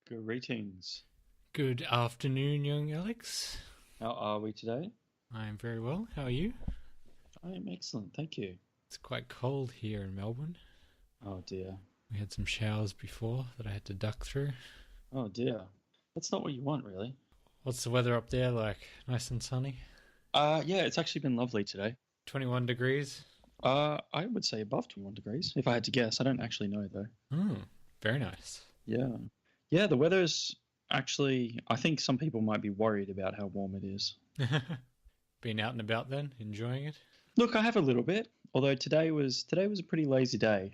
Greetings. Good afternoon, young Alex. How are we today? I am very well. How are you? I am excellent, thank you. It's quite cold here in Melbourne. Oh dear. We had some showers before that I had to duck through. Oh dear. That's not what you want, really. What's the weather up there like? Nice and sunny? Yeah, it's actually been lovely today. 21 degrees? I would say above 21 degrees, if I had to guess. I don't actually know, though. Very nice. Yeah. Yeah, the weather's actually... I think some people might be worried about how warm it is. Been out and about then? Enjoying it? Look, I have a little bit, although today was a pretty lazy day.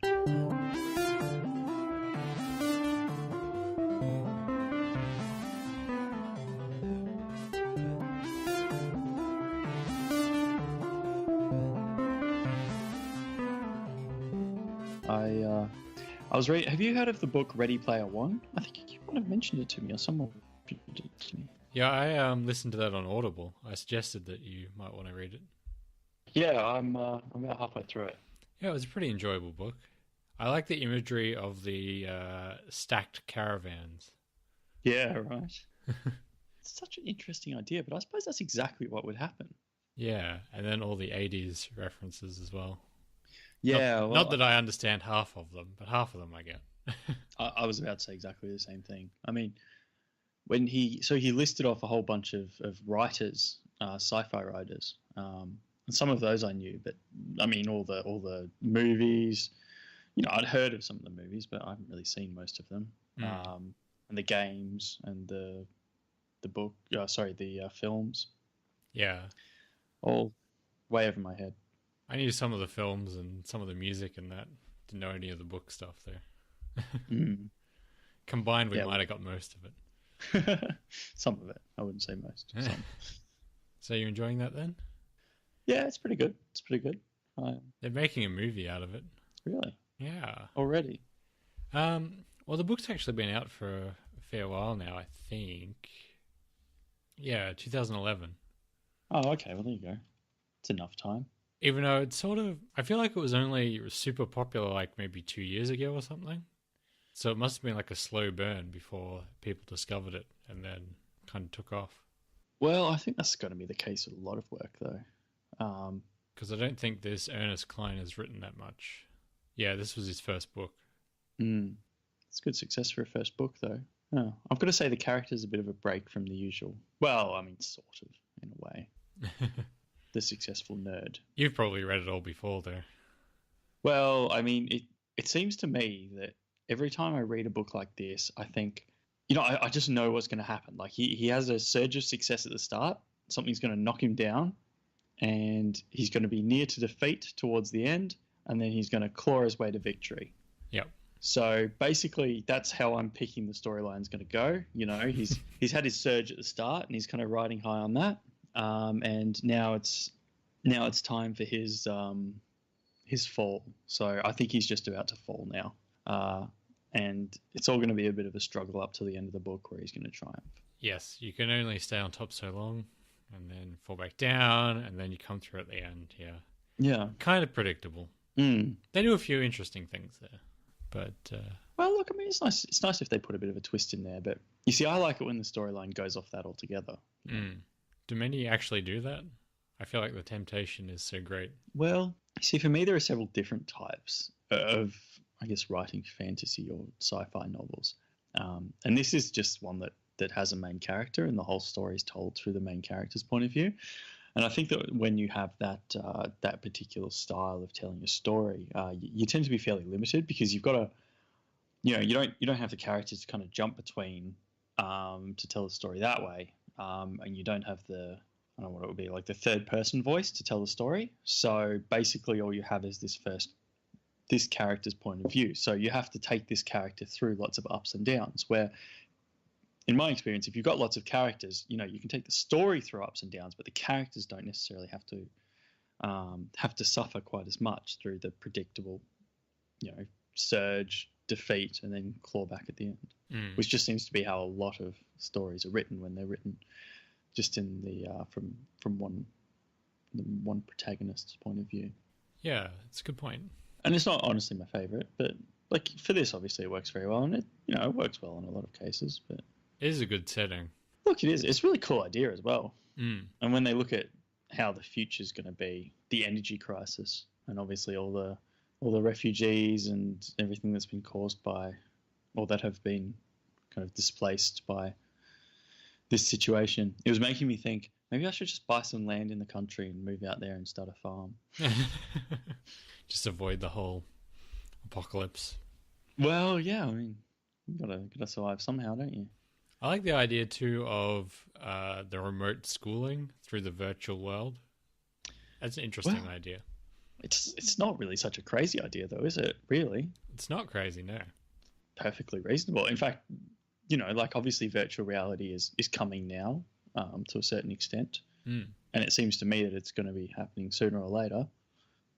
I was reading. Have you heard of the book Ready Player One? I think you might have mentioned it to me, or someone mentioned it to me. Yeah, I listened to that on Audible. I suggested that you might want to read it. Yeah, I'm about halfway through it. Yeah, it was a pretty enjoyable book. I like the imagery of the stacked caravans. Yeah, right. It's such an interesting idea, but I suppose that's exactly what would happen. Yeah, and then all the 80s references as well. Yeah, not that I understand half of them, but half of them I get. I was about to say exactly the same thing. I mean, he listed off a whole bunch of writers, sci-fi writers, and some of those I knew, but I mean all the movies. You know, I'd heard of some of the movies, but I haven't really seen most of them. And the games and the book, the films. Yeah, all way over my head. I knew some of the films and some of the music and that. Didn't know any of the book stuff there. Combined, we might have got most of it. Some of it. I wouldn't say most. Some. So you're enjoying that then? Yeah, it's pretty good. They're making a movie out of it. Really? Yeah. Already? Well, the book's actually been out for a fair while now, I think. Yeah, 2011. Oh, okay. Well, there you go. It's enough time. Even though it's I feel like it was super popular like maybe 2 years ago or something. So it must have been like a slow burn before people discovered it and then kind of took off. Well, I think that's going to be the case with a lot of work, though. Because I don't think this Ernest Cline has written that much. Yeah, this was his first book. It's good success for a first book, though. Oh, I'm going to say the character's a bit of a break from the usual. Well, I mean, sort of, in a way. The successful nerd. You've probably read it all before, though. Well, I mean, it seems to me that every time I read a book like this, I think, I just know what's going to happen. Like, he has a surge of success at the start. Something's going to knock him down, and he's going to be near to defeat towards the end, and then he's going to claw his way to victory. Yep. So basically, that's how I'm picking the storyline's going to go. He's had his surge at the start, and he's kind of riding high on that. And now it's time for his fall. So I think he's just about to fall now. And it's all going to be a bit of a struggle up to the end of the book where he's going to triumph. Yes, you can only stay on top so long and then fall back down and then you come through at the end. Yeah. Yeah. Kind of predictable. They do a few interesting things there. But well, look, I mean, it's nice. It's nice if they put a bit of a twist in there. But you see, I like it when the storyline goes off that altogether. Do many actually do that? I feel like the temptation is so great. Well, you see, for me, there are several different types of, I guess, writing fantasy or sci-fi novels. And this is just one that has a main character and the whole story is told through the main character's point of view. And I think that when you have that particular style of telling a story, you tend to be fairly limited because you've got to, you don't have the characters to kind of jump between to tell the story that way. And you don't have I don't know what it would be, like the third person voice to tell the story. So basically all you have is this character's point of view. So you have to take this character through lots of ups and downs where, in my experience, if you've got lots of characters, you can take the story through ups and downs, but the characters don't necessarily have to suffer quite as much through the predictable, surge, defeat, and then claw back at the end, which just seems to be how a lot of stories are written when they're written just in the from one protagonist's point of view. Yeah, it's a good point. And it's not honestly my favorite, but like for this, obviously it works very well, and it works well in a lot of cases. But It is a good setting. look, it is. It's a really cool idea as well. Mm. And when they look at how the future is going to be, the energy crisis, and obviously all the refugees and everything that's been caused by, or that have been kind of displaced by this situation, it was making me think maybe I should just buy some land in the country and move out there and start a farm. Just avoid the whole apocalypse. Well, yeah, I mean, you gotta survive somehow, don't you? I like the idea too of the remote schooling through the virtual world. That's an interesting idea. It's not really such a crazy idea, though, is it? Really, it's not crazy, no. Perfectly reasonable. In fact, like obviously virtual reality is coming now to a certain extent, and it seems to me that it's going to be happening sooner or later.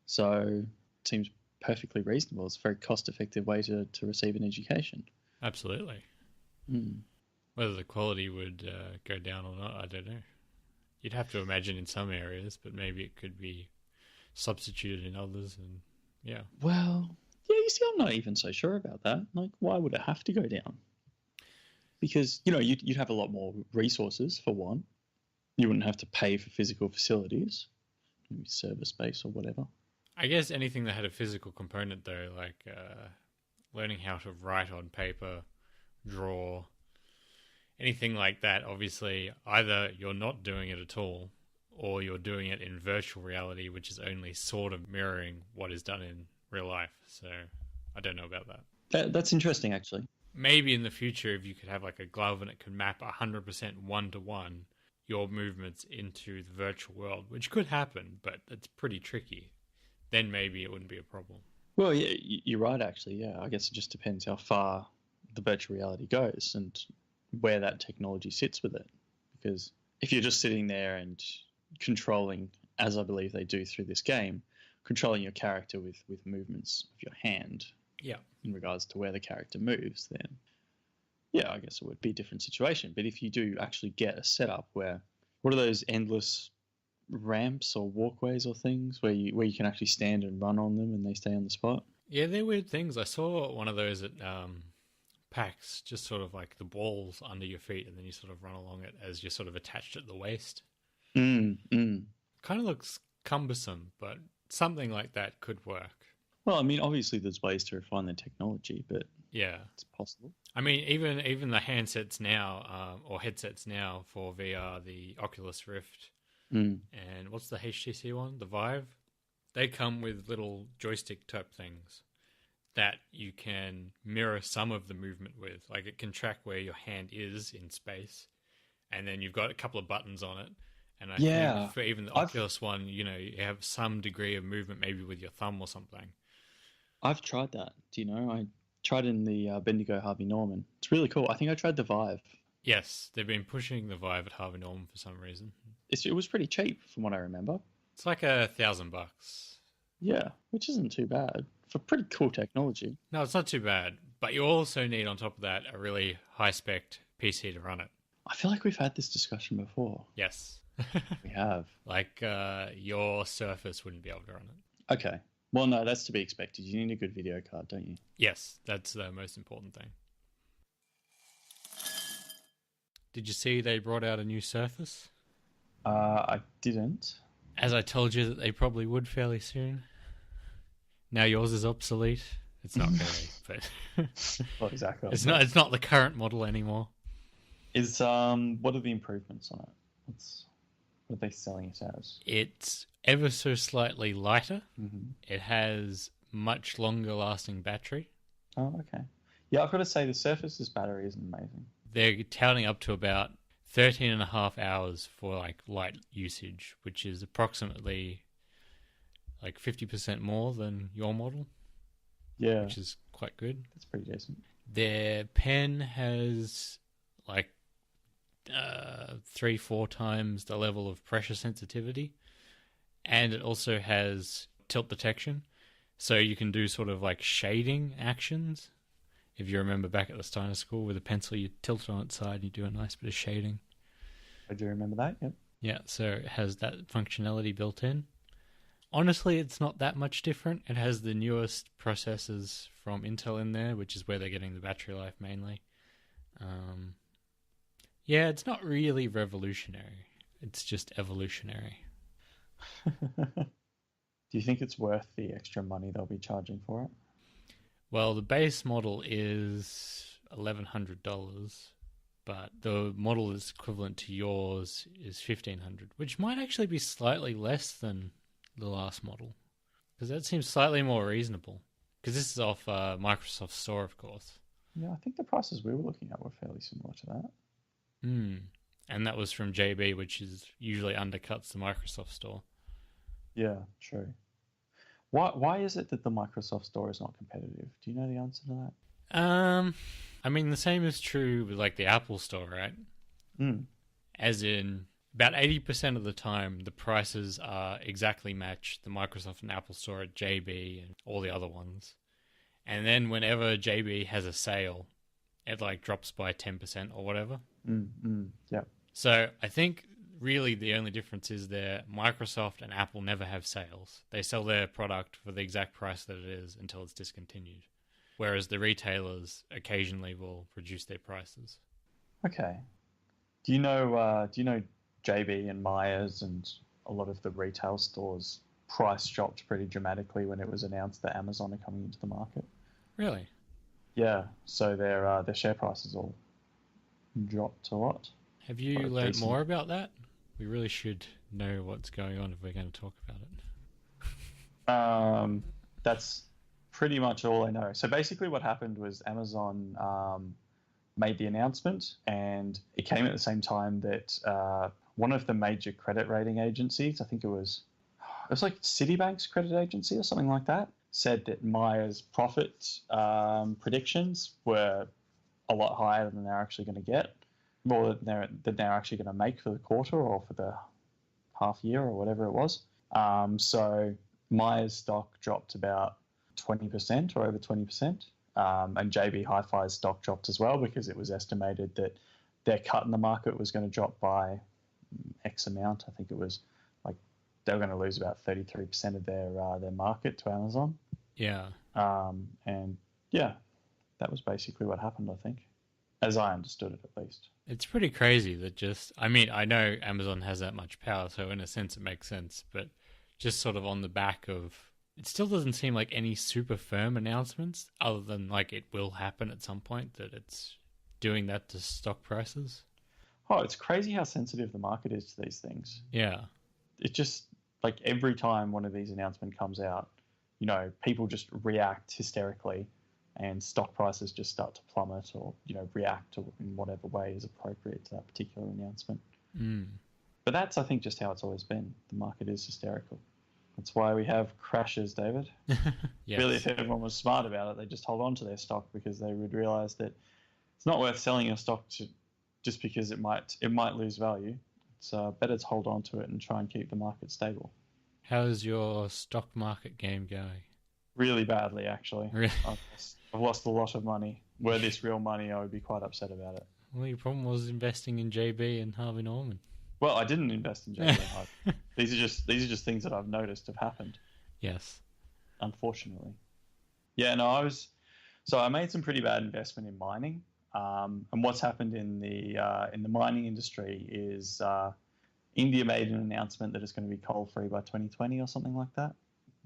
So it seems perfectly reasonable. It's a very cost-effective way to receive an education. Absolutely. Whether the quality would go down or not, I don't know. You'd have to imagine in some areas, but maybe it could be substituted in others, and yeah. Well, yeah, you see, I'm not even so sure about that. Like, why would it have to go down? Because, you'd have a lot more resources, for one. You wouldn't have to pay for physical facilities, maybe server space or whatever. I guess anything that had a physical component, though, like learning how to write on paper, draw, anything like that, obviously, either you're not doing it at all, or you're doing it in virtual reality, which is only sort of mirroring what is done in real life. So I don't know about that. That's interesting, actually. Maybe in the future, if you could have like a glove and it could map 100% one-to-one your movements into the virtual world, which could happen, but it's pretty tricky, then maybe it wouldn't be a problem. Well, yeah, you're right, actually. Yeah, I guess it just depends how far the virtual reality goes and where that technology sits with it. Because if you're just sitting there and controlling, as I believe they do through this game, controlling your character with movements of your hand, in regards to where the character moves, then yeah, I guess it would be a different situation. But if you do actually get a setup where, what are those endless ramps or walkways or things where you can actually stand and run on them and they stay on the spot? Yeah, they're weird things. I saw one of those at PAX, just sort of like the balls under your feet, and then you sort of run along it as you're sort of attached at the waist. Kind of looks cumbersome, but something like that could work. Well, I mean, obviously there's ways to refine the technology, but yeah, it's possible. I mean, even the handsets now, or headsets now for VR, the Oculus Rift, and what's the HTC one, the Vive? They come with little joystick type things that you can mirror some of the movement with. Like, it can track where your hand is in space, and then you've got a couple of buttons on it. And I think for even the Oculus one, you have some degree of movement, maybe with your thumb or something. I've tried that. Do you know? I tried in the Bendigo Harvey Norman. It's really cool. I think I tried the Vive. Yes, they've been pushing the Vive at Harvey Norman for some reason. It was pretty cheap from what I remember. It's like $1,000. Yeah, which isn't too bad for pretty cool technology. No, it's not too bad. But you also need, on top of that, a really high-spec PC to run it. I feel like we've had this discussion before. Yes. We have. Like, your Surface wouldn't be able to run it. Okay. Well, no, that's to be expected. You need a good video card, don't you? Yes, that's the most important thing. Did you see they brought out a new Surface? I didn't. As I told you that they probably would fairly soon. Now yours is obsolete. It's not really, but well, exactly. It's not the current model anymore. Is what are the improvements on it? What are they selling it as? It's ever so slightly lighter. It has much longer lasting battery. Oh, okay. Yeah, I've got to say the Surface's battery is amazing. They're touting up to about 13.5 hours for like light usage, which is approximately like 50% more than your model. Yeah. Which is quite good. That's pretty decent. Their pen has like 3-4 times the level of pressure sensitivity, and it also has tilt detection, so you can do sort of like shading actions. If you remember back at the Steiner School, with a pencil you tilt it on its side and you do a nice bit of shading. I do remember that, yep. Yeah, so it has that functionality built in. Honestly, it's not that much different. It has the newest processors from Intel in there, which is where they're getting the battery life mainly. Yeah, it's not really revolutionary. It's just evolutionary. Do you think it's worth the extra money they'll be charging for it? Well, the base model is $1,100, but the model that's equivalent to yours is $1,500, which might actually be slightly less than the last model, because that seems slightly more reasonable. Because this is off Microsoft Store, of course. Yeah, I think the prices we were looking at were fairly similar to that. And that was from JB, which is usually undercuts the Microsoft Store. Yeah, true. Why is it that the Microsoft Store is not competitive? Do you know the answer to that? I mean, the same is true with like the Apple Store, right? As in, about 80% of the time, the prices are exactly matched the Microsoft and Apple Store at JB and all the other ones. And then whenever JB has a sale, it like drops by 10% or whatever. Yeah. So I think really the only difference is that Microsoft and Apple never have sales. They sell their product for the exact price that it is until it's discontinued. Whereas the retailers occasionally will reduce their prices. Okay. Do you know JB and Myers and a lot of the retail stores price dropped pretty dramatically when it was announced that Amazon are coming into the market? Really? Yeah. So their share prices all dropped a lot. Have you learned more about that? We really should know what's going on if we're going to talk about it. That's pretty much all I know. So basically what happened was Amazon made the announcement, and it came at the same time that one of the major credit rating agencies, I think it was like Citibank's credit agency or something like that, said that Myers' profit predictions were a lot higher than they're actually going to get, more than they're actually going to make for the quarter or for the half year or whatever it was. So Myers' stock dropped about 20% or over 20%. And JB Hi-Fi's stock dropped as well because it was estimated that their cut in the market was going to drop by X amount. I think it was like they were going to lose about 33% of their market to Amazon. Yeah. And yeah, that was basically what happened, I think, as I understood it at least. It's pretty crazy that I mean, I know Amazon has that much power, so in a sense it makes sense, but just sort of on the back of, it still doesn't seem like any super firm announcements other than like it will happen at some point that it's doing that to stock prices. Oh, it's crazy how sensitive the market is to these things. Yeah. It's just like every time one of these announcements comes out, people just react hysterically and stock prices just start to plummet or, react in whatever way is appropriate to that particular announcement. But that's, I think, just how it's always been. The market is hysterical. That's why we have crashes, David. Yes. Really, if everyone was smart about it, they'd just hold on to their stock because they would realize that it's not worth selling your stock just because it might lose value. It's better to hold on to it and try and keep the market stable. How's your stock market game going? Really badly, actually. Really? I've lost a lot of money. Were this real money, I would be quite upset about it. Well, your problem was investing in JB and Harvey Norman. Well, I didn't invest in JB and Harvey. These are just things that I've noticed have happened. Yes. Unfortunately. Yeah, no, I made some pretty bad investment in mining. And what's happened in the mining industry is India made an announcement that it's going to be coal-free by 2020 or something like that,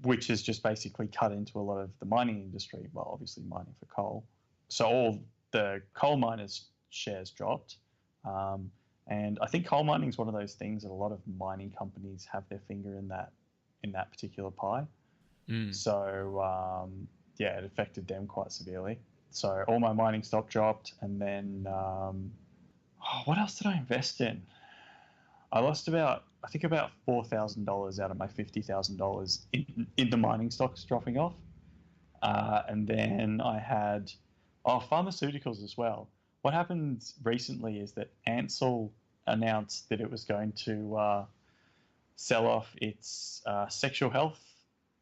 which has just basically cut into a lot of the mining industry. Well, obviously mining for coal. So all the coal miners' shares dropped. And I think coal mining is one of those things that a lot of mining companies have their finger in that particular pie. So, it affected them quite severely. So all my mining stock dropped. And then what else did I invest in? I lost about $4,000 out of my $50,000 in the mining stocks dropping off. And then I had pharmaceuticals as well. What happened recently is that Ansell announced that it was going to sell off its sexual health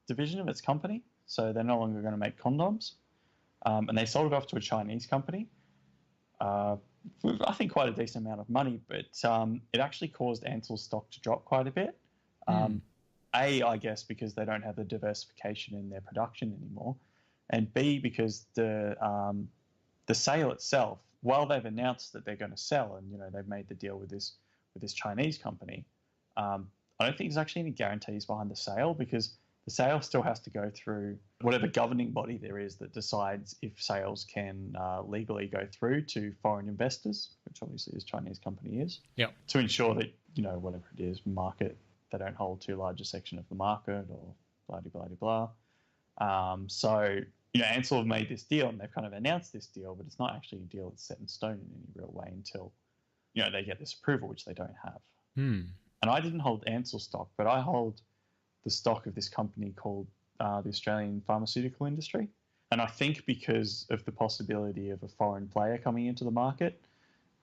division of its company. So they're no longer going to make condoms. And they sold it off to a Chinese company. I think quite a decent amount of money, but it actually caused Ansell's stock to drop quite a bit. I guess because they don't have the diversification in their production anymore. and B, because the sale itself, while they've announced that they're going to sell, and they've made the deal with this Chinese company, I don't think there's actually any guarantees behind the sale, because the sale still has to go through whatever governing body there is that decides if sales can legally go through to foreign investors, which obviously this Chinese company is. Yep. To ensure that whatever it is, market, they don't hold too large a section of the market, or blah blah blah blah. So Ansell have made this deal, and they've kind of announced this deal, but it's not actually a deal that's set in stone in any real way until they get this approval, which they don't have. And I didn't hold Ansell stock, but I hold the stock of this company called the Australian pharmaceutical industry. And I think because of the possibility of a foreign player coming into the market,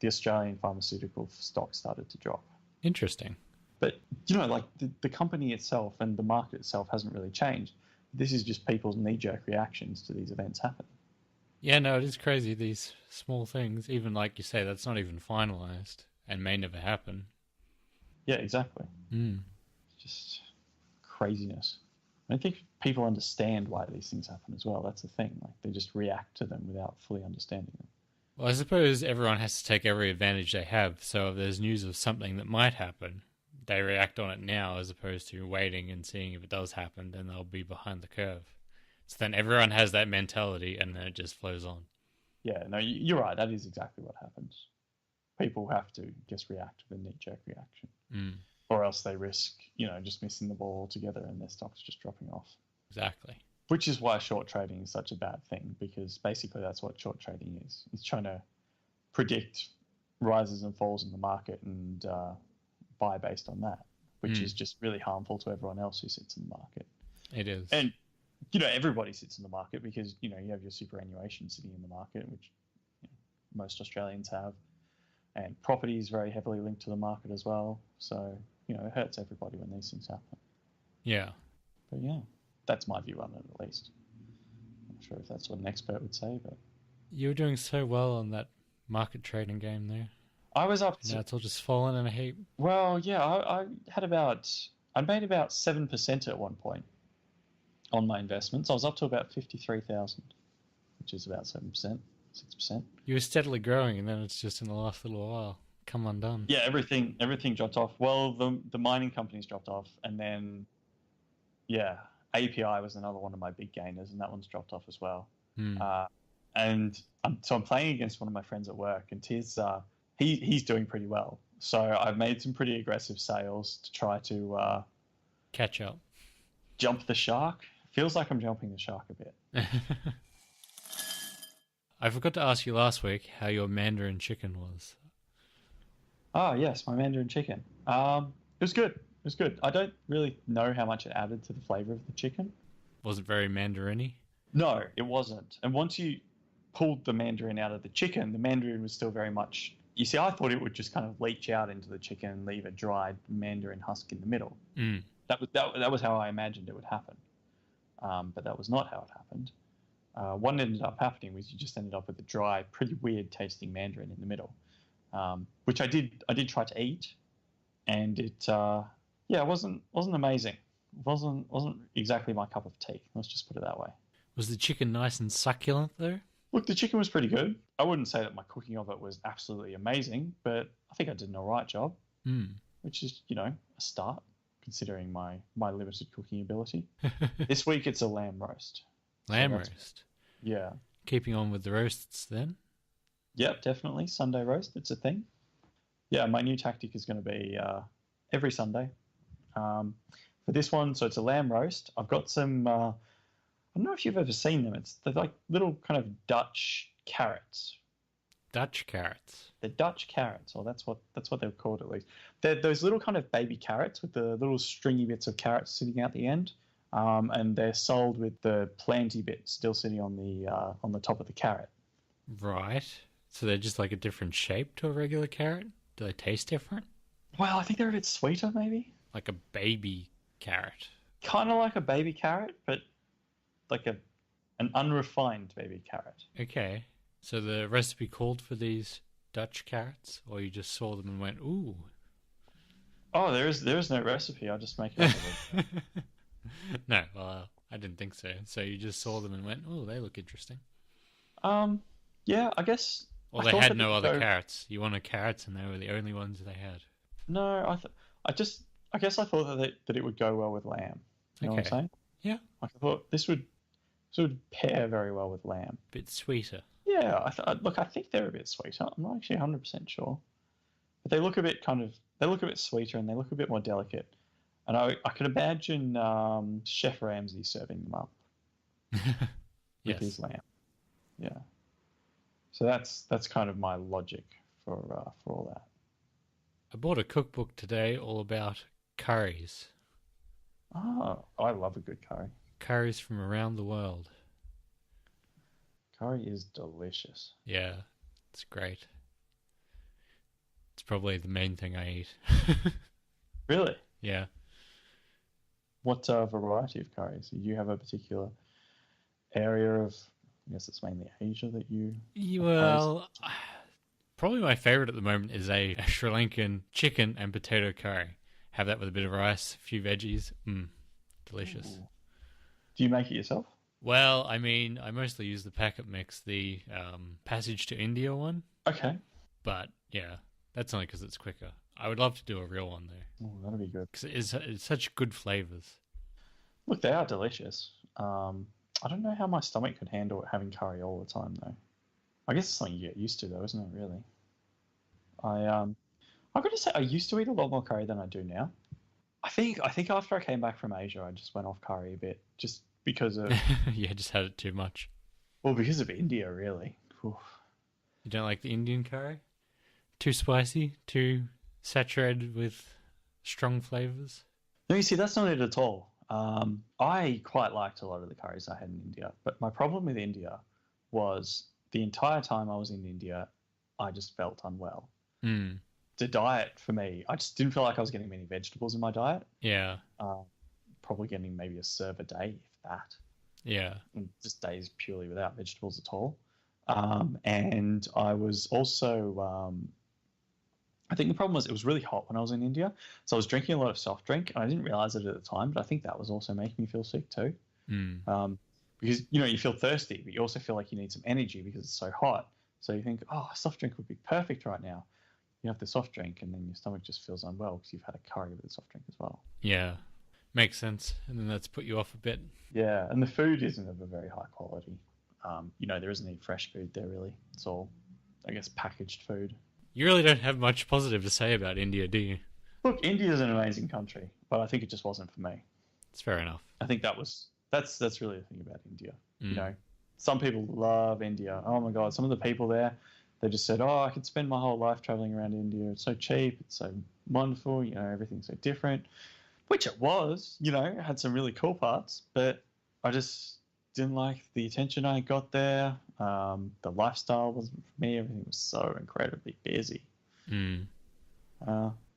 the Australian pharmaceutical stock started to drop. Interesting. But, like the company itself and the market itself hasn't really changed. This is just people's knee-jerk reactions to these events happening. Yeah, no, it is crazy, these small things. Even like you say, that's not even finalised and may never happen. Yeah, exactly. It's just craziness. I don't think people understand why these things happen as well. That's the thing. Like, they just react to them without fully understanding them. Well, I suppose everyone has to take every advantage they have. So if there's news of something that might happen, they react on it now as opposed to waiting and seeing if it does happen, then they'll be behind the curve. So then everyone has that mentality, and then it just flows on. Yeah, no, you're right. That is exactly what happens. People have to just react with a knee-jerk reaction. Or else they risk, just missing the ball altogether and their stock's just dropping off. Exactly. Which is why short trading is such a bad thing, because basically that's what short trading is. It's trying to predict rises and falls in the market and buy based on that, which is just really harmful to everyone else who sits in the market. It is. And, everybody sits in the market because, you have your superannuation sitting in the market, which most Australians have. And property is very heavily linked to the market as well. So, it hurts everybody when these things happen. Yeah. But yeah, that's my view on it, at least. I'm not sure if that's what an expert would say, but... You were doing so well on that market trading game there. I was up to... Now it's all just fallen in a heap. Well, yeah, I made about 7% at one point on my investments. I was up to about 53,000, which is about 7%, 6%. You were steadily growing, and then it's just in the last little while come undone. Yeah, everything dropped off. Well, the mining companies dropped off, and then, yeah, API was another one of my big gainers, and that one's dropped off as well. And so I'm playing against one of my friends at work, and he's doing pretty well. So I've made some pretty aggressive sales to try to catch up, jump the shark. Feels like I'm jumping the shark a bit. I forgot to ask you last week how your Mandarin chicken was. Oh, yes, my Mandarin chicken. It was good. It was good. I don't really know how much it added to the flavour of the chicken. Was it very Mandarin-y? No, it wasn't. And once you pulled the Mandarin out of the chicken, the Mandarin was still very much... You see, I thought it would just kind of leach out into the chicken and leave a dried Mandarin husk in the middle. That was how I imagined it would happen. But that was not how it happened. What ended up happening was you just ended up with a dry, pretty weird tasting Mandarin in the middle, which I did try to eat, and it wasn't amazing. It wasn't exactly my cup of tea. Let's just put it that way. Was the chicken nice and succulent though? Look, the chicken was pretty good. I wouldn't say that my cooking of it was absolutely amazing, but I think I did an all right job, which is a start considering my limited cooking ability. This week it's a lamb roast. Lamb roast. Yeah. Keeping on with the roasts then? Yep, definitely. Sunday roast, it's a thing. Yeah, my new tactic is going to be every Sunday. For this one, so it's a lamb roast. I've got some, I don't know if you've ever seen them. They're like little kind of Dutch carrots. Dutch carrots? They're Dutch carrots, or that's what they're called at least. They're those little kind of baby carrots with the little stringy bits of carrots sitting out the end. And they're sold with the planty bit still sitting on the top of the carrot. Right. So they're just like a different shape to a regular carrot? Do they taste different? Well, I think they're a bit sweeter, maybe. Like a baby carrot. Kind of like a baby carrot, but like an unrefined baby carrot. Okay. So the recipe called for these Dutch carrots, or you just saw them and went, ooh? Oh, there is no recipe. I'll just make it up. No, well, I didn't think so. So you just saw them and went, "Oh, they look interesting." Yeah, I guess. Or I they thought had that it no would other go. carrots. You wanted carrots, and they were the only ones they had. No, I guess I thought that it would go well with lamb. You know what I'm Okay. saying? Yeah. Like I thought this would pair very well with lamb. Bit sweeter. Yeah, look, I think they're a bit sweeter. I'm not actually 100% sure, but they look a bit they look a bit sweeter and they look a bit more delicate. And I could imagine Chef Ramsay serving them up with his Yes. lamb. Yeah. So that's kind of my logic for all that. I bought a cookbook today all about curries. Oh, I love a good curry. Curries from around the world. Curry is delicious. Yeah, it's great. It's probably the main thing I eat. Really? Yeah. What variety of curries? Do you have a particular area of, I guess it's mainly Asia that you praise? Well, probably my favorite at the moment is a Sri Lankan chicken and potato curry. Have that with a bit of rice, a few veggies. Delicious. Ooh. Do you make it yourself? Well, I mean, I mostly use the packet mix, the Passage to India one. Okay. But yeah, that's only because it's quicker. I would love to do a real one though, Oh, that'd be good. because it's such good flavors. Look, they are delicious. I don't know how my stomach could handle having curry all the time, though. I guess it's something you get used to, though, isn't it? Really. I've got to say, I used to eat a lot more curry than I do now. I think after I came back from Asia, I just went off curry a bit, just because of Yeah, just had it too much. because of India, really. Oof. You don't like the Indian curry? Too spicy? Too saturated with strong flavors? No, you see, that's not it at all. I quite liked a lot of the curries I had in India, but my problem with India was the entire time I was in India, I just felt unwell. Mm. The diet for me, I just didn't feel like I was getting many vegetables in my diet. Yeah. Probably getting maybe a serve a day, if that. Yeah. And just days purely without vegetables at all. And I was also, I think the problem was it was really hot when I was in India. So I was drinking a lot of soft drink. And I didn't realize it at the time, but I think that was also making me feel sick too. Mm. Because, you feel thirsty, but you also feel like you need some energy because it's so hot. So you think, oh, a soft drink would be perfect right now. You have the soft drink and then your stomach just feels unwell because you've had a curry with the soft drink as well. Yeah. Makes sense. And then that's put you off a bit. Yeah, and the food isn't of a very high quality. There isn't any fresh food there really. It's all, I guess, packaged food. You really don't have much positive to say about India, do you? Look, India's an amazing country, but I think it just wasn't for me. It's fair enough. I think that's really the thing about India. Mm. Some people love India. Oh my God, some of the people there, they just said, oh, I could spend my whole life traveling around India. It's so cheap. It's so wonderful. Everything's so different, which it was. It had some really cool parts, but I just didn't like the attention I got there. The lifestyle wasn't for me. Everything was so incredibly busy. Mm.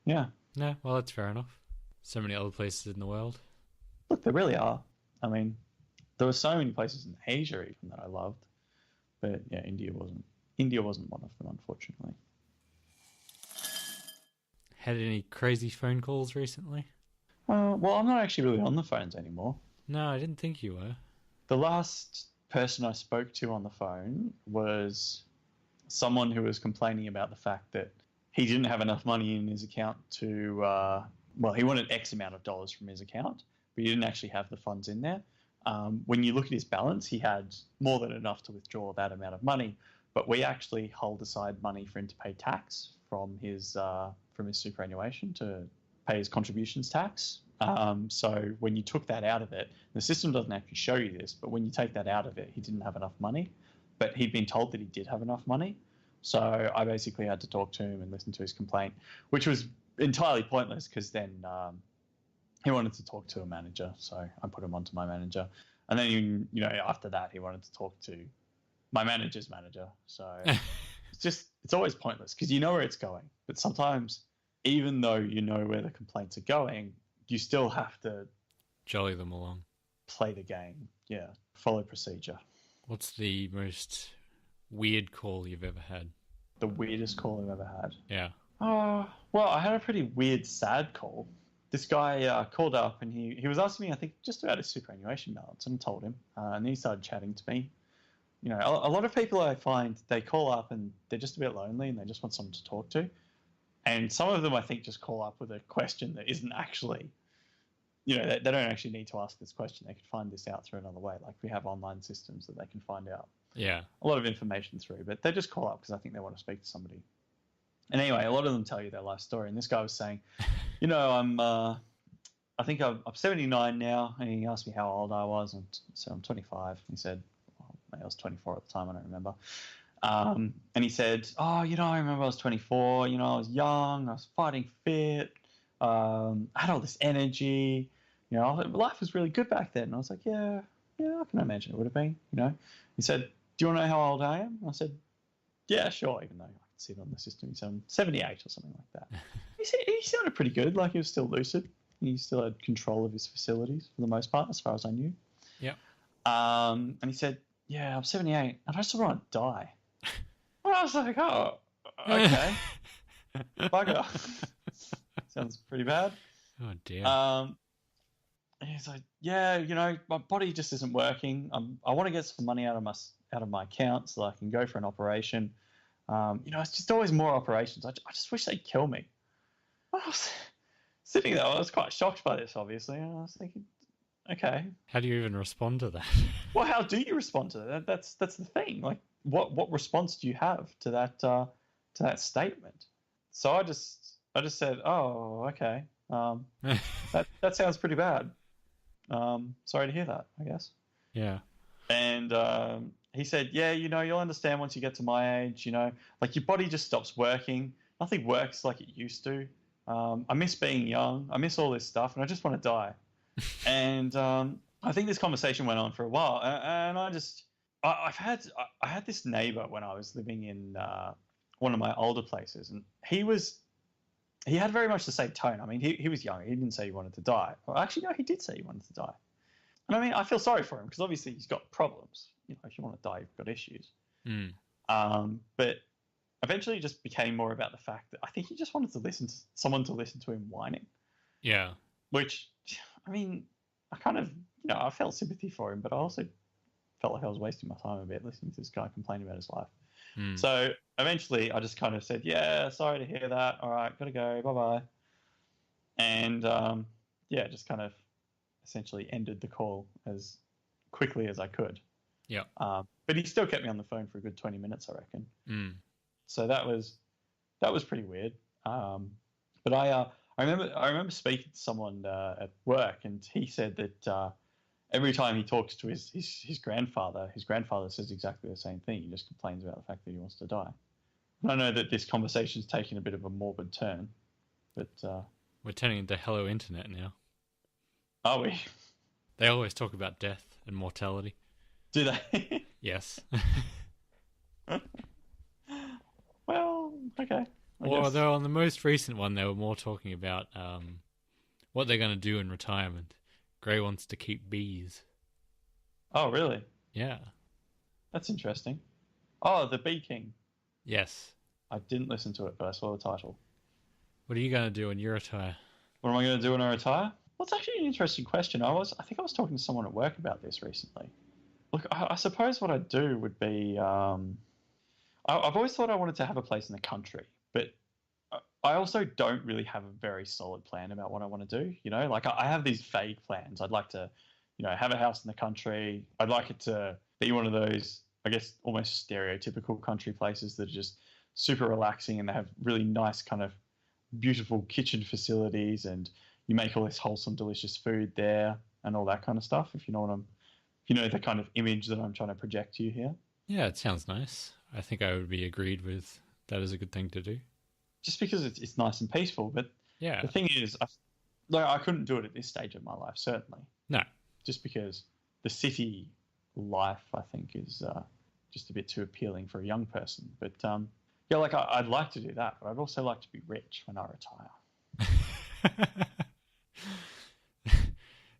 Yeah. No, well, that's fair enough. So many other places in the world. Look, there really are. I mean, there were so many places in Asia even that I loved, but yeah, India wasn't. India wasn't one of them, unfortunately. Had any crazy phone calls recently? Well, I'm not actually really on the phones anymore. No, I didn't think you were. The last person I spoke to on the phone was someone who was complaining about the fact that he didn't have enough money in his account to, he wanted X amount of dollars from his account, but he didn't actually have the funds in there. When you look at his balance, he had more than enough to withdraw that amount of money, but we actually hold aside money for him to pay tax from his superannuation to pay his contributions tax. So when you took that out of it, the system doesn't actually show you this, but when you take that out of it, he didn't have enough money, but he'd been told that he did have enough money. So I basically had to talk to him and listen to his complaint, which was entirely pointless because then he wanted to talk to a manager. So I put him onto my manager. And then, after that, he wanted to talk to my manager's manager. So it's always pointless because you know where it's going. But sometimes, even though you know where the complaints are going, you still have to jolly them along. Play the game. Yeah. Follow procedure. What's the most weird call you've ever had? The weirdest call I've ever had? Yeah. Well, I had a pretty weird, sad call. this guy called up and he was asking me, I think, just about his superannuation balance, and I told him, and he started chatting to me. You know, a lot of people I find, they call up and they're just a bit lonely and they just want someone to talk to. And some of them, I think, just call up with a question that isn't actually, you know, they don't actually need to ask this question. They could find this out through another way. Like we have online systems that they can find out a lot of information through, but they just call up because I think they want to speak to somebody. And anyway, a lot of them tell you their life story. And this guy was saying, you know, I think I'm 79 now. And he asked me how old I was. And so I'm 25. He said, well, maybe I was 24 at the time. I don't remember. And he said, oh, you know, I remember I was 24. You know, I was young. I was fighting fit. I had all this energy. You know, life was really good back then. And I was like, yeah, I can imagine it would have been, you know. He said, do you want to know how old I am? And I said, yeah, sure, even though see it on the system. He said 78 or something like that. He sounded pretty good. Like he was still lucid. He still had control of his facilities for the most part, as far as I knew. Yeah. And he said, "Yeah, I'm 78, and I just want to die." And I was like, "Oh, okay, bugger." Sounds pretty bad. Oh dear. And he's like, "Yeah, you know, my body just isn't working. I want to get some money out of my account so that I can go for an operation." You know, it's just always more operations. I just wish they'd kill me. I was sitting there. I was quite shocked by this, obviously. And I was thinking, okay. How do you even respond to that? Well, how do you respond to that? That's the thing. Like, what response do you have to that statement? So I just said, oh, okay. That sounds pretty bad. Sorry to hear that, I guess. Yeah. And he said, yeah, you know, you'll understand once you get to my age, you know, like your body just stops working. Nothing works like it used to. I miss being young. I miss all this stuff, and I just want to die. And I think this conversation went on for a while. And I had this neighbor when I was living in one of my older places, and he had very much the same tone. I mean, he was young. He didn't say he wanted to die. Well, actually, no, he did say he wanted to die. And I mean, I feel sorry for him because obviously he's got problems. You know, if you want to die, you've got issues. But eventually it just became more about the fact that I think he just wanted to someone to listen to him whining. Yeah. Which, I mean, I kind of, you know, I felt sympathy for him, but I also felt like I was wasting my time a bit listening to this guy complain about his life. So eventually I just kind of said, yeah, sorry to hear that. All right, got to go. Bye-bye. And, yeah, just kind of essentially ended the call as quickly as I could. Yeah. But he still kept me on the phone for a good 20 minutes, I reckon. So that was pretty weird. But I remember speaking to someone at work, and he said that every time he talks to his grandfather says exactly the same thing. He just complains about the fact that he wants to die. And I know that this conversation's taken a bit of a morbid turn, but we're turning into Hello Internet now. Are we? They always talk about death and mortality. Do they? Yes. Well, okay. Although on the most recent one, they were more talking about what they're going to do in retirement. Gray wants to keep bees. Oh, really? Yeah. That's interesting. Oh, the Bee King. Yes. I didn't listen to it, but I saw the title. What are you going to do when you retire? What am I going to do when I retire? Well, it's actually an interesting question. I think I was talking to someone at work about this recently. Look, I suppose what I'd do would be... I've always thought I wanted to have a place in the country, but I also don't really have a very solid plan about what I want to do. You know, like I have these vague plans. I'd like to, you know, have a house in the country. I'd like it to be one of those, I guess, almost stereotypical country places that are just super relaxing and they have really nice kind of beautiful kitchen facilities and you make all this wholesome, delicious food there and all that kind of stuff. If you know the kind of image that I'm trying to project to you here. Yeah, it sounds nice. I think I would be agreed with that is a good thing to do. Just because it's nice and peaceful, but yeah, the thing is, I couldn't do it at this stage of my life, certainly. No. Just because the city life, I think, is just a bit too appealing for a young person. But yeah, like I'd like to do that, but I'd also like to be rich when I retire.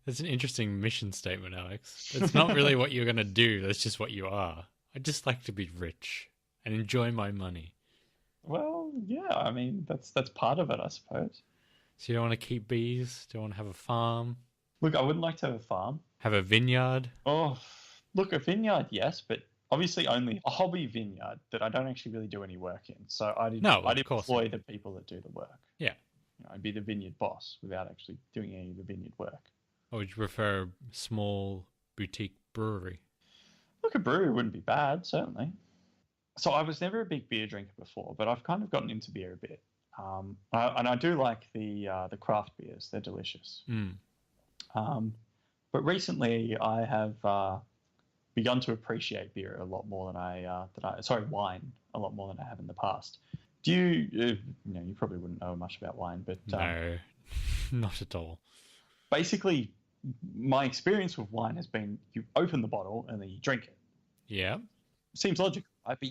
That's an interesting mission statement, Alex. That's not really what you're going to do. That's just what you are. I'd just like to be rich and enjoy my money. Well, yeah, I mean, that's part of it, I suppose. So you don't want to keep bees? Do you want to have a farm? Look, I wouldn't like to have a farm. Have a vineyard? Oh, look, a vineyard, yes, but obviously only a hobby vineyard that I don't actually really do any work in. So I'd employ the people that do the work. Yeah. I'd be the vineyard boss without actually doing any of the vineyard work. Or would you prefer a small boutique brewery? Look, a brewery wouldn't be bad, certainly. So I was never a big beer drinker before, but I've kind of gotten into beer a bit. And I do like the craft beers. They're delicious. But recently I have begun to appreciate beer a lot more than wine a lot more than I have in the past. Do you you probably wouldn't know much about wine, but no, not at all. Basically, my experience with wine has been you open the bottle and then you drink it. Yeah. Seems logical, right? But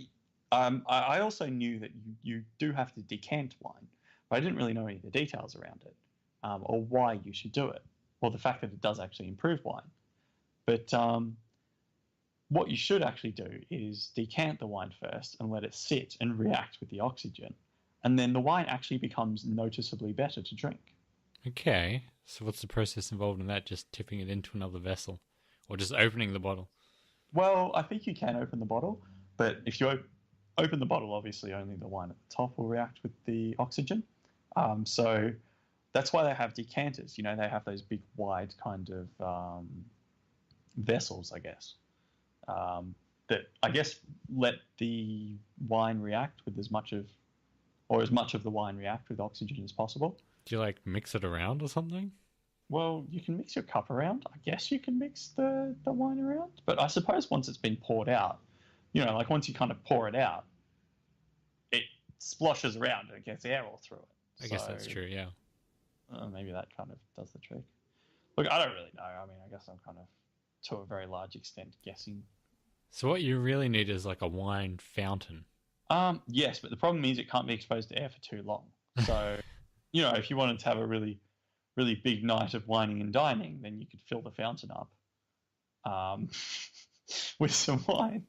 I also knew that you do have to decant wine, but I didn't really know any of the details around it, or why you should do it, or the fact that it does actually improve wine. But what you should actually do is decant the wine first and let it sit and react with the oxygen, and then the wine actually becomes noticeably better to drink. Okay, so what's the process involved in that? Just tipping it into another vessel, or just opening the bottle? Well, I think you can open the bottle, but if you open the bottle, obviously only the wine at the top will react with the oxygen. So that's why they have decanters. They have those big, wide kind of vessels, I guess, that I guess let the wine react with as much of the wine react with oxygen as possible. Do you mix it around or something? Well, you can mix your cup around. I guess you can mix the wine around. But I suppose once it's been poured out, once you kind of pour it out, it splashes around and it gets air all through it. I guess that's true, yeah. Maybe that kind of does the trick. Look, I don't really know. I mean, I guess I'm kind of, to a very large extent, guessing. So what you really need is a wine fountain. Yes, but the problem is it can't be exposed to air for too long. So, if you wanted to have a really, really big night of wining and dining, then you could fill the fountain up with some wine.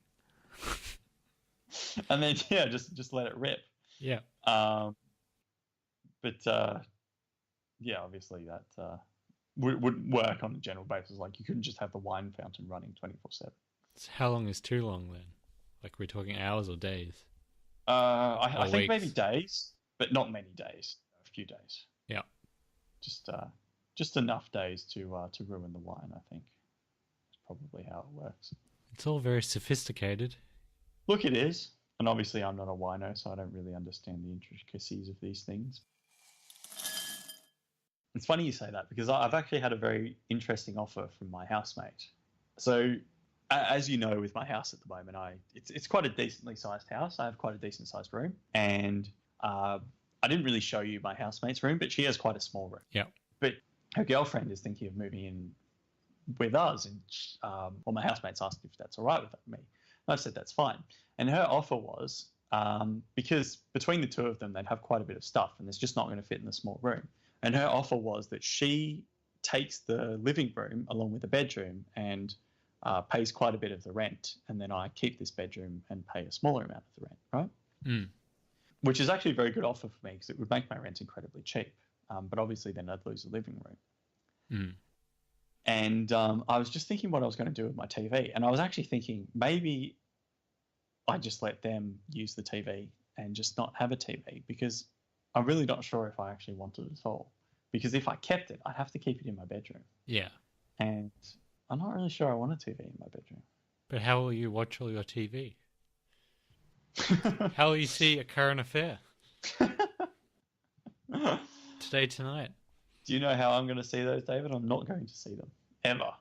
And then, just let it rip. Yeah. But obviously that wouldn't work on a general basis. You couldn't just have the wine fountain running 24/7. So how long is too long then? We're talking hours or days? I think maybe days, but not many days. A few days. Yeah. Just enough days to ruin the wine, I think. That's probably how it works. It's all very sophisticated. Look, it is. And obviously I'm not a wino, so I don't really understand the intricacies of these things. It's funny you say that because I've actually had a very interesting offer from my housemate. So, as you know, with my house at the moment, it's quite a decently sized house. I have quite a decent sized room. And I didn't really show you my housemate's room, but she has quite a small room. Yeah. But her girlfriend is thinking of moving in with us. And my housemate's asked if that's all right with me. And I said, that's fine. And her offer was, because between the two of them, they'd have quite a bit of stuff and it's just not going to fit in the small room. And her offer was that she takes the living room along with the bedroom and pays quite a bit of the rent. And then I keep this bedroom and pay a smaller amount of the rent, right? Mm. Which is actually a very good offer for me because it would make my rent incredibly cheap. But obviously then I'd lose the living room. Mm. And I was just thinking what I was going to do with my TV. And I was actually thinking maybe I just let them use the TV and just not have a TV because I'm really not sure if I actually want it at all. Because if I kept it, I'd have to keep it in my bedroom. Yeah. And I'm not really sure I want a TV in my bedroom. But how will you watch all your TV? How will you see A Current Affair? Today, tonight. Do you know how I'm going to see those, David? I'm not going to see them. Ever.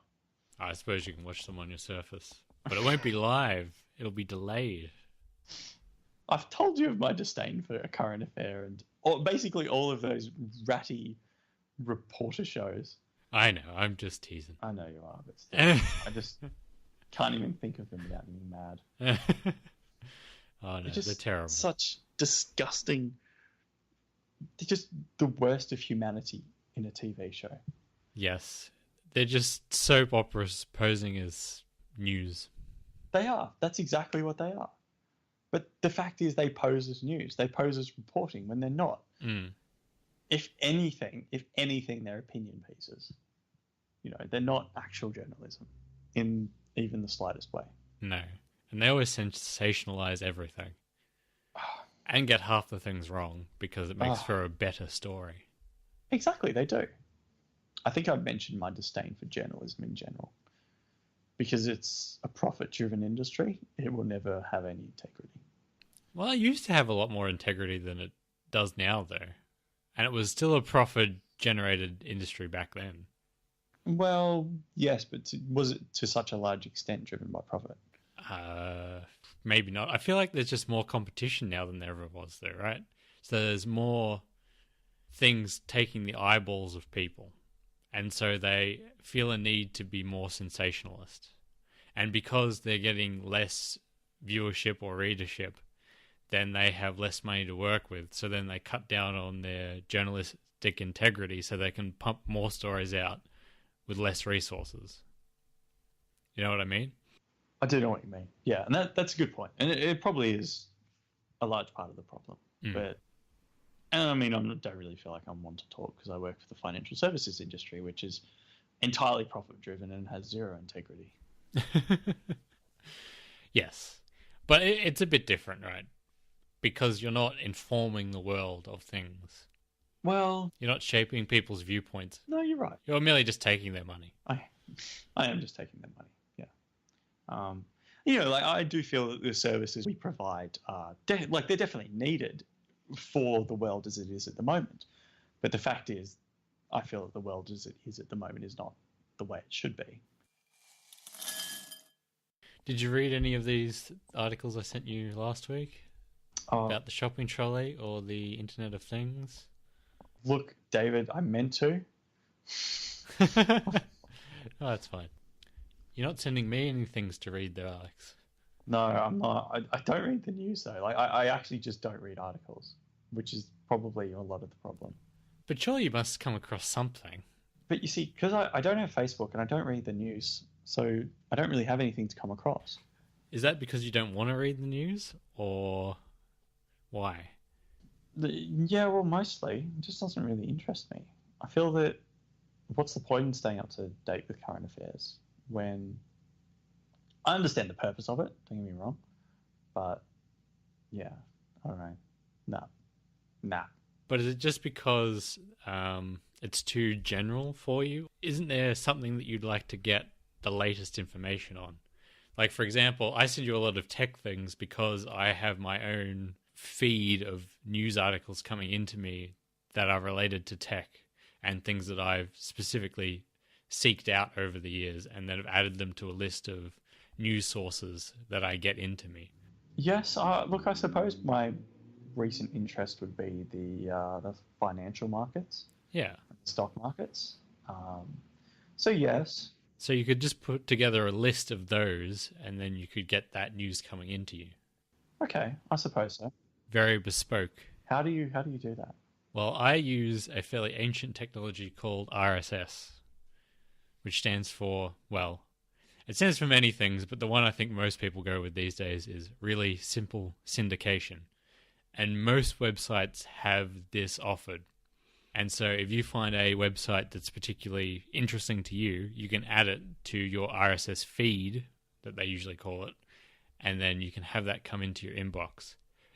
I suppose you can watch them on your Surface. But it won't be live. It'll be delayed. I've told you of my disdain for A Current Affair and basically all of those ratty reporter shows. I know. I'm just teasing. I know you are, but still, I just can't even think of them without being mad. Oh, no, they're terrible. Such disgusting... They're just the worst of humanity in a TV show. Yes. They're just soap operas posing as news. They are. That's exactly what they are. But the fact is they pose as news. They pose as reporting when they're not. Mm. if anything, they're opinion pieces. They're not actual journalism in even the slightest way. No. And they always sensationalize everything. And get half the things wrong because it makes for a better story. Exactly, they do. I think I've mentioned my disdain for journalism in general. Because it's a profit-driven industry, it will never have any integrity. Well, it used to have a lot more integrity than it does now, though. And it was still a profit-generated industry back then. Well, yes, but was it to such a large extent driven by profit? Maybe not. I feel like there's just more competition now than there ever was, though, right? So there's more things taking the eyeballs of people. And so they feel a need to be more sensationalist. And because they're getting less viewership or readership, then they have less money to work with. So then they cut down on their journalistic integrity so they can pump more stories out with less resources. You know what I mean? I do know what you mean. Yeah, and that's a good point. And it probably is a large part of the problem. But, and I mean, I don't really feel like I'm one to talk because I work for the financial services industry, which is entirely profit-driven and has zero integrity. Yes. But it's a bit different, right? Because you're not informing the world of things. Well, you're not shaping people's viewpoints. No, you're right. You're merely just taking their money. I am just taking their money. Yeah. I do feel that the services we provide are they're definitely needed for the world as it is at the moment. But the fact is, I feel that the world as it is at the moment is not the way it should be. Did you read any of these articles I sent you last week about the shopping trolley or the Internet of Things? Look, David, I meant to. Oh, that's fine. You're not sending me any things to read, though, Alex. No, I'm not. I don't read the news, though. I actually just don't read articles, which is probably a lot of the problem. But surely you must come across something. But you see, because I don't have Facebook and I don't read the news, so I don't really have anything to come across. Is that because you don't want to read the news, or why? Yeah, well, mostly. It just doesn't really interest me. I feel that what's the point in staying up to date with current affairs when I understand the purpose of it, don't get me wrong, but yeah, I don't know. Nah. But is it just because it's too general for you? Isn't there something that you'd like to get the latest information on? Like, for example, I send you a lot of tech things because I have my own feed of news articles coming into me that are related to tech and things that I've specifically seeked out over the years and then have added them to a list of news sources that I get into me. Yes, look, I suppose my recent interest would be the financial markets. Yeah. Stock markets. So yes. So you could just put together a list of those and then you could get that news coming into you. Okay, I suppose so. Very bespoke. How do you do that? Well, I use a fairly ancient technology called RSS, which stands for, well, it stands for many things, but the one I think most people go with these days is really simple syndication. And most websites have this offered. And so if you find a website that's particularly interesting to you, you can add it to your RSS feed, that they usually call it, and then you can have that come into your inbox.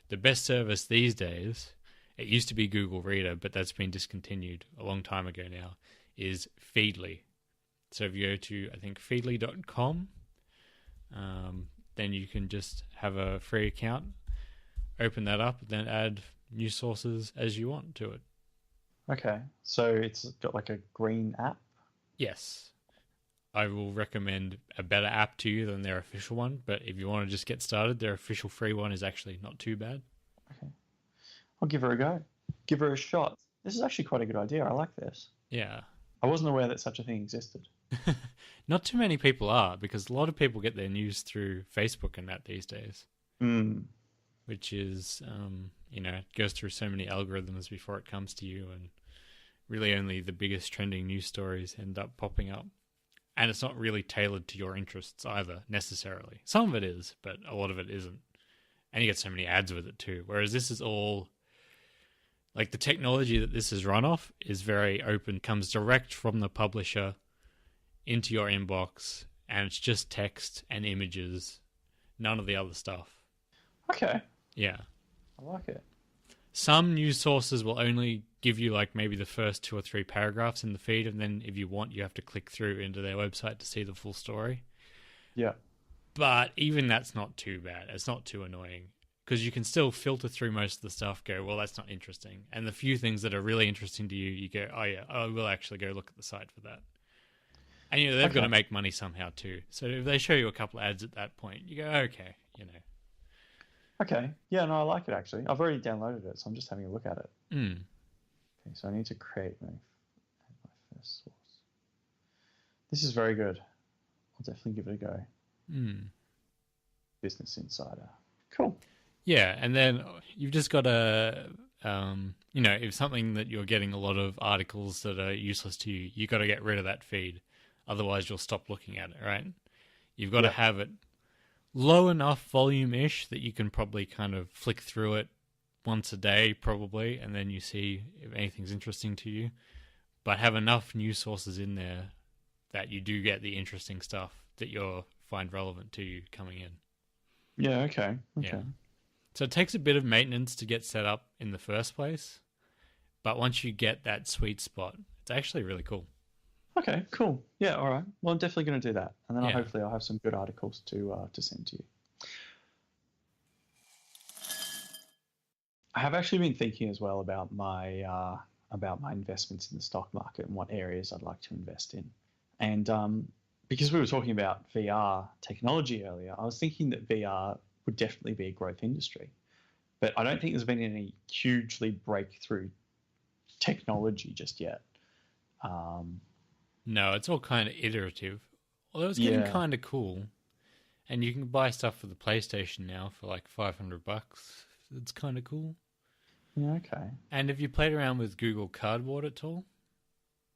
The best service these days, it used to be Google Reader, but that's been discontinued a long time ago now, is Feedly. So if you go to, I think, feedly.com, then you can just have a free account, open that up, then add news sources as you want to it. Okay, so it's got like a green app? Yes. I will recommend a better app to you than their official one, but if you want to just get started, their official free one is actually not too bad. Okay. I'll give her a go. Give her a shot. This is actually quite a good idea. I like this. Yeah. I wasn't aware that such a thing existed. Not too many people are, because a lot of people get their news through Facebook and that these days. Which is, it goes through so many algorithms before it comes to you, and really only the biggest trending news stories end up popping up. And it's not really tailored to your interests either, necessarily. Some of it is, but a lot of it isn't. And you get so many ads with it too. Whereas this is all Like the technology that this is run off is very open, comes direct from the publisher into your inbox, and it's just text and images, none of the other stuff. Okay. Yeah. I like it. Some news sources will only give you like maybe the first 2 or 3 paragraphs in the feed, and then if you want, you have to click through into their website to see the full story. Yeah. But even that's not too bad. It's not too annoying because you can still filter through most of the stuff, go, well, that's not interesting. And the few things that are really interesting to you, you go, oh yeah, I will actually go look at the site for that. And they've got to make money somehow too. So if they show you a couple of ads at that point, you go, okay, Okay. Yeah, no, I like it actually. I've already downloaded it, so I'm just having a look at it. Mm. Okay, so I need to create my first source. This is very good. I'll definitely give it a go. Mm. Business Insider. Cool. Yeah, and then you've just got to, if something that you're getting a lot of articles that are useless to you, you got to get rid of that feed. Otherwise, you'll stop looking at it, right? You've got to have it low enough volume-ish that you can probably kind of flick through it once a day, probably, and then you see if anything's interesting to you. But have enough news sources in there that you do get the interesting stuff that you'll find relevant to you coming in. Yeah, okay. Yeah. So it takes a bit of maintenance to get set up in the first place, but once you get that sweet spot, it's actually really cool. Okay, cool. Yeah, all right. Well, I'm definitely going to do that, and then hopefully I'll have some good articles to send to you. I have actually been thinking as well about my investments in the stock market and what areas I'd like to invest in, and because we were talking about VR technology earlier, I was thinking that VR would definitely be a growth industry, but I don't think there's been any hugely breakthrough technology just yet. No, it's all kind of iterative. Although it's getting kind of cool. And you can buy stuff for the PlayStation now for like $500. It's kind of cool. Yeah, okay. And have you played around with Google Cardboard at all?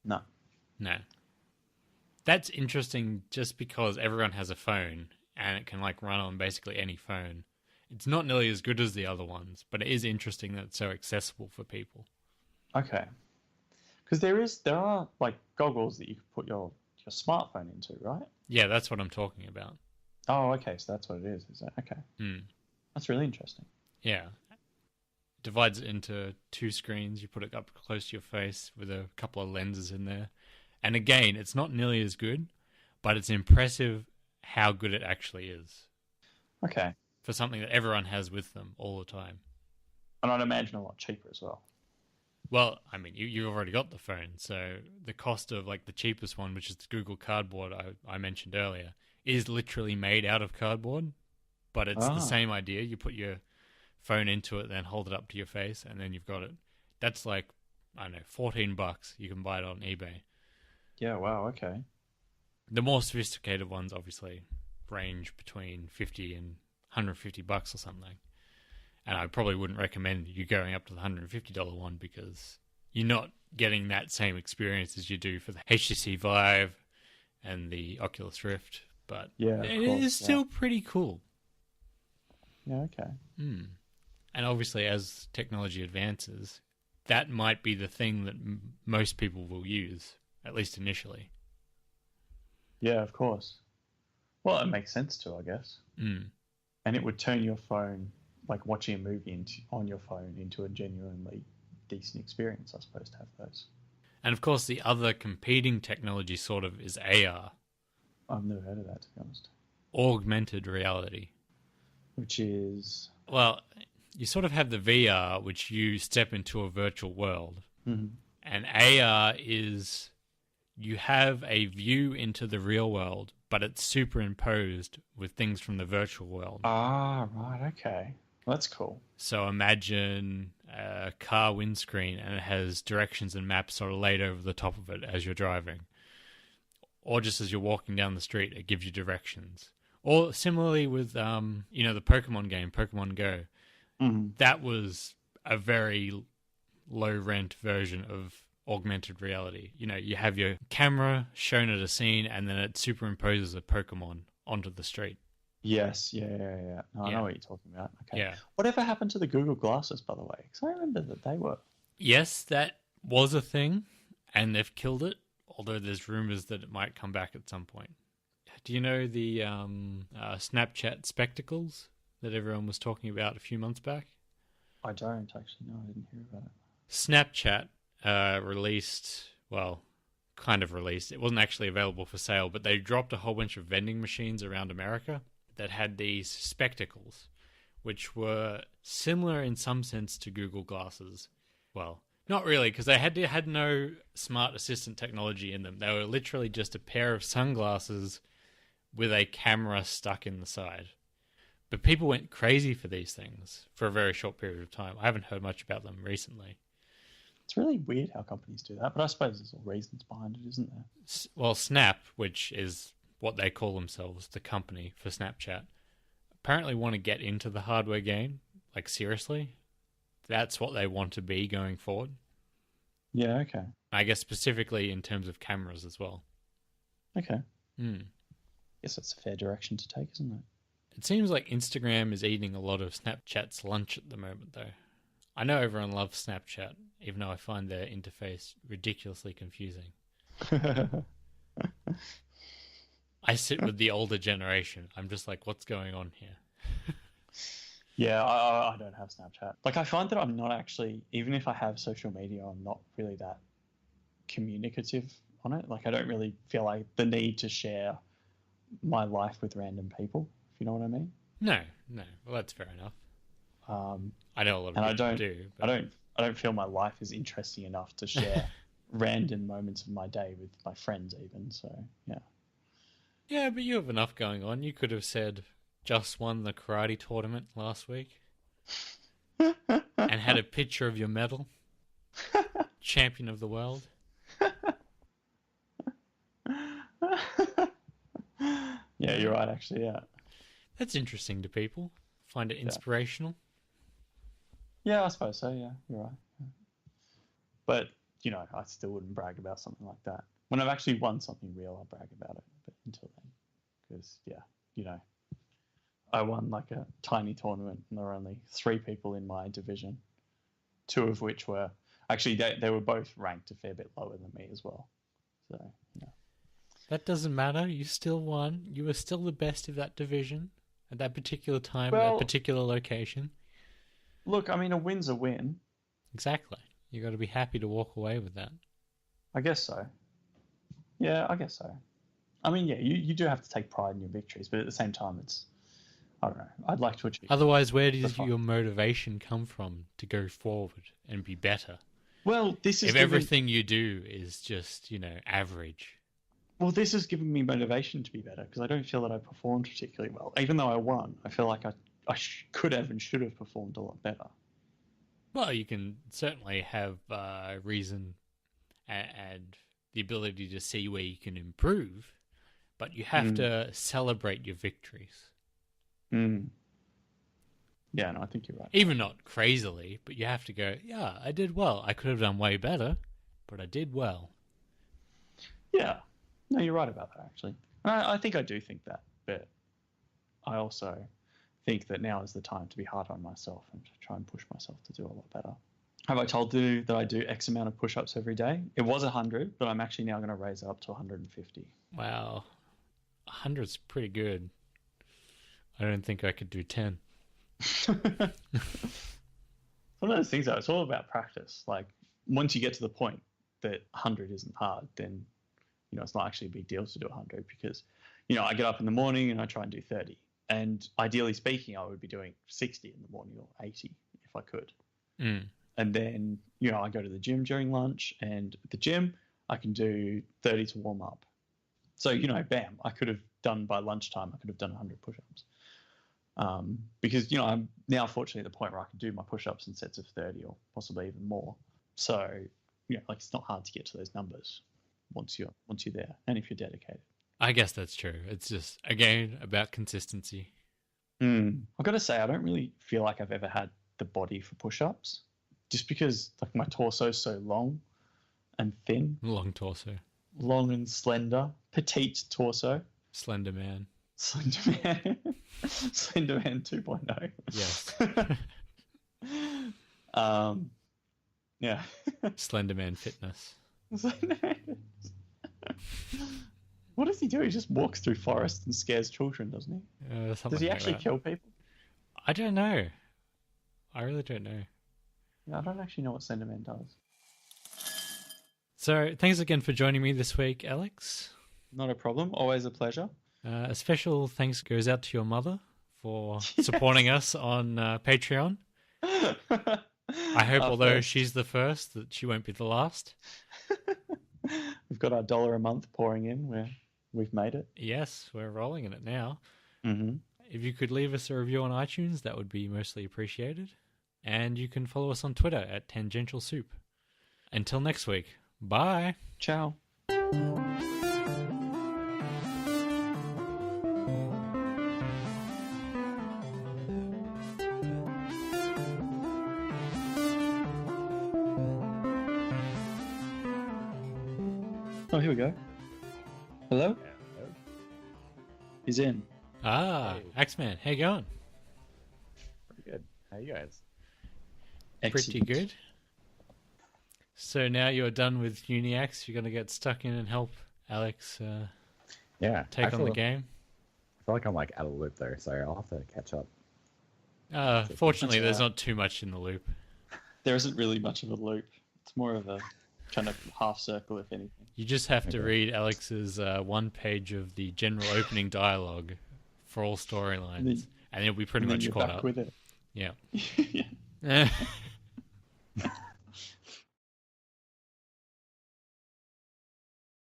No. No. That's interesting just because everyone has a phone and it can like run on basically any phone. It's not nearly as good as the other ones, but it is interesting that it's so accessible for people. Okay. Because there are like goggles that you can put your smartphone into, right? Yeah, that's what I'm talking about. Oh, okay. So that's what it is it? Okay. That's really interesting. Yeah. Divides it into 2 screens. You put it up close to your face with a couple of lenses in there. And again, it's not nearly as good, but it's impressive how good it actually is. Okay. For something that everyone has with them all the time. And I'd imagine a lot cheaper as well. Well, I mean, you've already got the phone, so the cost of like the cheapest one, which is the Google Cardboard I mentioned earlier, is literally made out of cardboard, but it's the same idea. You put your phone into it, then hold it up to your face, and then you've got it. That's like, I don't know, $14. You can buy it on eBay. Yeah, wow, okay. The more sophisticated ones obviously range between $50 and $150 or something. And I probably wouldn't recommend you going up to the $150 one because you're not getting that same experience as you do for the HTC Vive and the Oculus Rift. But it is still pretty cool. Yeah, okay. And obviously, as technology advances, that might be the thing that most people will use, at least initially. Yeah, of course. Well, it makes sense to, I guess. And it would turn your phone, like watching a movie on your phone, into a genuinely decent experience, I suppose, to have those. And of course, the other competing technology sort of is AR. I've never heard of that, to be honest. Augmented reality. Which is? Well, you sort of have the VR, which you step into a virtual world. Mm-hmm. And AR is you have a view into the real world, but it's superimposed with things from the virtual world. Ah, right, okay. Well, that's cool. So imagine a car windscreen and it has directions and maps sort of laid over the top of it as you're driving. Or just as you're walking down the street, it gives you directions. Or similarly with, the Pokemon game, Pokemon Go. Mm-hmm. That was a very low-rent version of augmented reality. You have your camera shown at a scene and then it superimposes a Pokemon onto the street. Yes, yeah. No, I know what you're talking about. Okay. Yeah. Whatever happened to the Google Glasses, by the way? Because I remember that they were Yes, that was a thing, and they've killed it, although there's rumors that it might come back at some point. Do you know the Snapchat spectacles that everyone was talking about a few months back? I don't actually. No, I didn't hear about it. Snapchat released, well, kind of released. It wasn't actually available for sale, but they dropped a whole bunch of vending machines around America that had these spectacles, which were similar in some sense to Google Glasses. Well, not really, because they had no smart assistant technology in them. They were literally just a pair of sunglasses with a camera stuck in the side. But people went crazy for these things for a very short period of time. I haven't heard much about them recently. It's really weird how companies do that, but I suppose there's all reasons behind it, isn't there? Well, Snap, which is what they call themselves, the company for Snapchat, apparently want to get into the hardware game. Like, seriously? That's what they want to be going forward? Yeah, okay. I guess specifically in terms of cameras as well. Okay. Guess that's a fair direction to take, isn't it? It seems like Instagram is eating a lot of Snapchat's lunch at the moment, though. I know everyone loves Snapchat, even though I find their interface ridiculously confusing. I sit with the older generation. I'm just like, what's going on here? Yeah, I don't have Snapchat. Like, I find that I'm not actually, even if I have social media, I'm not really that communicative on it. Like, I don't really feel like the need to share my life with random people, if you know what I mean. No. Well, that's fair enough. I know a lot of people do. But... I don't feel my life is interesting enough to share random moments of my day with my friends even, so, yeah. Yeah, but you have enough going on. You could have said, just won the karate tournament last week and had a picture of your medal. Champion of the world. Yeah, you're right, actually, yeah. That's interesting to people. Find it inspirational. Yeah, I suppose so, yeah, you're right. Yeah. But, you know, I still wouldn't brag about something like that. When I've actually won something real, I'll brag about it. But until then, because, yeah, you know, I won like a tiny tournament and there were only 3 people in my division, 2 of which were, actually, they were both ranked a fair bit lower than me as well. So, yeah. That doesn't matter. You still won. You were still the best of that division at that particular time, at that particular location. Look, I mean, a win's a win. Exactly. You got to be happy to walk away with that. I guess so. Yeah, I guess so. I mean, yeah, you do have to take pride in your victories, but at the same time, it's, I don't know, I'd like to achieve. Otherwise, where does your motivation come from to go forward and be better? Well, this is... If everything you do is just, you know, average. Well, this has given me motivation to be better because I don't feel that I performed particularly well. Even though I won, I feel like I could have and should have performed a lot better. Well, you can certainly have reason and the ability to see where you can improve, but you have to celebrate your victories. Yeah, no, I think you're right. Even not crazily, but you have to go, yeah, I did well. I could have done way better, but I did well. Yeah. No, you're right about that, actually. I think I do think that, but I also think that now is the time to be hard on myself and to try and push myself to do a lot better. Have I told you that I do X amount of push-ups every day? It was 100, but I'm actually now going to raise it up to 150. Wow. 100's pretty good. I don't think I could do 10. One of those things, though, it's all about practice. Like, once you get to the point that 100 isn't hard, then, you know, it's not actually a big deal to do 100 because, you know, I get up in the morning and I try and do 30. And ideally speaking, I would be doing 60 in the morning or 80 if I could. And then, you know, I go to the gym during lunch, and at the gym, I can do 30 to warm up. So, you know, bam, I could have done by lunchtime, I could have done 100 push-ups. Because, you know, I'm now fortunately at the point where I can do my push-ups in sets of 30 or possibly even more. So, you know, like, it's not hard to get to those numbers once you're there and if you're dedicated. I guess that's true. It's just, again, about consistency. I've got to say, I don't really feel like I've ever had the body for push-ups just because, like, my torso is so long and thin. Long torso. Long and slender. Petite torso. Slender man. Slender man. Slender man 2.0. Yes. Yeah. Slenderman fitness. What does he do? He just walks through forests and scares children, doesn't he? Does he actually kill people? I don't know. I really don't know. Yeah, I don't actually know what Slenderman does. So, thanks again for joining me this week, Alex. Not a problem. Always a pleasure. A special thanks goes out to your mother for supporting us on Patreon. I hope, although she's the first, that she won't be the last. We've got our $1 a month pouring in. We've made it. Yes, we're rolling in it now. Mm-hmm. If you could leave us a review on iTunes, that would be mostly appreciated. And you can follow us on Twitter at Tangential Soup. Until next week, bye. Ciao. Oh, here we go. Hello? Hello. He's in. Hey. Axeman, how you going? Pretty good. How you guys? Pretty good. So now you're done with Uniax, you're going to get stuck in and help Alex take on the game? I feel like I'm like out of the loop there, so I'll have to catch up. Fortunately, there's not too much in the loop. There isn't really much of a loop. It's more of a kind of half circle, if anything. You just have to read Alex's one page of the general opening dialogue for all storylines, and you'll be pretty much caught up. With it. Yeah. Yeah.